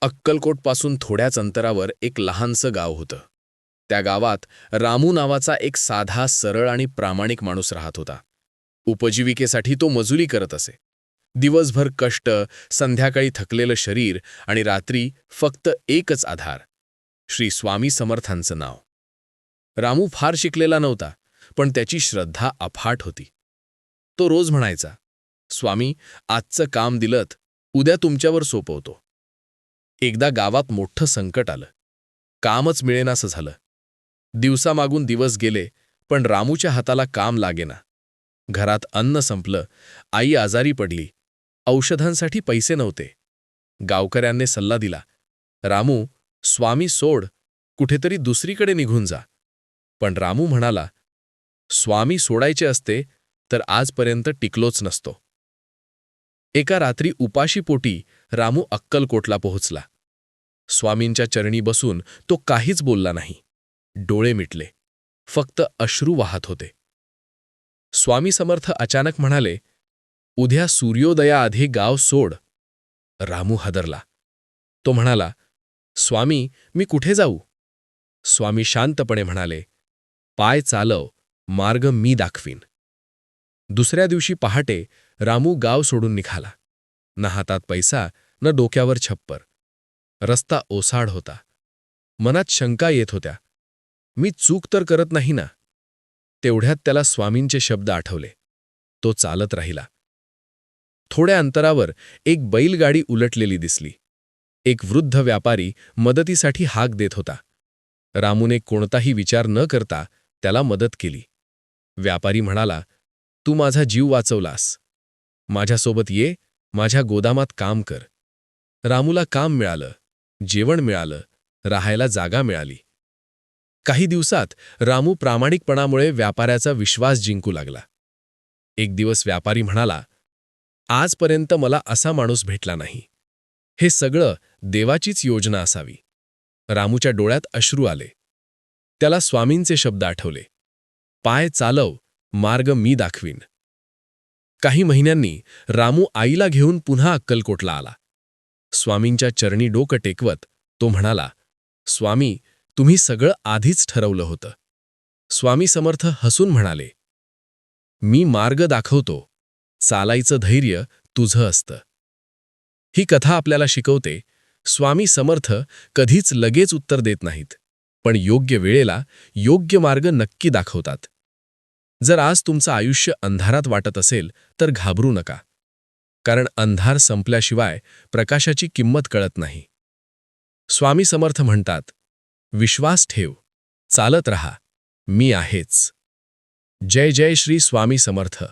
अक्कलकोटपासून थोड्याच अंतरावर एक लहानसं गाव होतं. त्या गावात रामू नावाचा एक साधा, सरळ आणि प्रामाणिक माणूस राहत होता. उपजीविकेसाठी तो मजुरी करत असे. दिवसभर कष्ट, संध्याकाळी थकलेलं शरीर आणि रात्री फक्त एकच आधार, श्री स्वामी समर्थांचं नाव. रामू फार शिकलेला नव्हता, पण त्याची श्रद्धा अफाट होती. तो रोज म्हणायचा, स्वामी, आजचं काम दिलंत, उद्या तुमच्यावर सोपवतो. एकदा गावात मोठं संकट आलं. कामच मिळेनासं झालं. दिवसामागून दिवस गेले, पण रामूच्या हाताला काम लागेना. घरात अन्न संपलं, आई आजारी पडली, औषधांसाठी पैसे नव्हते. गावकऱ्यांनी सल्ला दिला, रामू, स्वामी सोड, कुठेतरी दुसरीकडे निघून जा. पण रामू म्हणाला, स्वामी सोडायचे असते तर आजपर्यंत टिकलोच नसतो. एका रात्री उपाशीपोटी रामू अक्कलकोटला पोहोचला. स्वामींच्या चरणी बसून तो काहीच बोलला नाही. डोळे मिटले, फक्त अश्रू वाहत होते. स्वामी समर्थ अचानक म्हणाले, उद्या सूर्योदयाआधी गाव सोड. रामू हादरला. तो म्हणाला, स्वामी, मी कुठे जाऊ? स्वामी शांतपणे म्हणाले, पाय चालव, मार्ग मी दाखवीन. दुसऱ्या दिवशी पहाटे रामू गाव सोडून निघाला. न हातात पैसा, न डोक्यावर छप्पर. रस्ता ओसाड होता. मनात शंका येत होत्या, मी चूक तर करत नाही ना? तेवढ्यात त्याला स्वामींचे शब्द आठवले. तो चालत राहिला. थोड्या अंतरावर एक बैलगाडी उलटलेली दिसली. एक वृद्ध व्यापारी मदतीसाठी हाक देत होता. रामूने कोणताही विचार न करता त्याला मदत केली. व्यापारी म्हणाला, तू माझा जीव वाचवलास. माझ्यासोबत ये, माझ्या गोदामात काम कर. रामूला काम मिळालं, जेवण मिळालं, राहायला जागा मिळाली. काही दिवसात रामू प्रामाणिकपणामुळे व्यापाऱ्याचा विश्वास जिंकू लागला. एक दिवस व्यापारी म्हणाला, आजपर्यंत मला असा माणूस भेटला नाही. हे सगळं देवाचीच योजना असावी. रामूच्या डोळ्यात अश्रू आले. त्याला स्वामींचे शब्द आठवले, पाय चालव, मार्ग मी दाखवीन. काही महिन्यांनी रामू आईला घेऊन पुन्हा अक्कलकोटला आला. स्वामींच्या चरणी डोकं टेकवत तो म्हणाला, स्वामी, तुम्ही सगळं आधीच ठरवलं होतं. स्वामी समर्थ हसून म्हणाले, मी मार्ग दाखवतो, चालायचं धैर्य तुझं असतं. ही कथा आपल्याला शिकवते, स्वामी समर्थ कधीच लगेच उत्तर देत नाहीत, पण योग्य वेळेला योग्य मार्ग नक्की दाखवतात. जर आज तुमचं आयुष्य अंधारात वाटत असेल तर घाबरू नका, कारण अंधार संपल्याशिवाय प्रकाशाची किंमत कळत नाही. स्वामी समर्थ म्हणतात, विश्वास ठेव, चालत रहा, मी आहेच. जय जय श्री स्वामी समर्थ.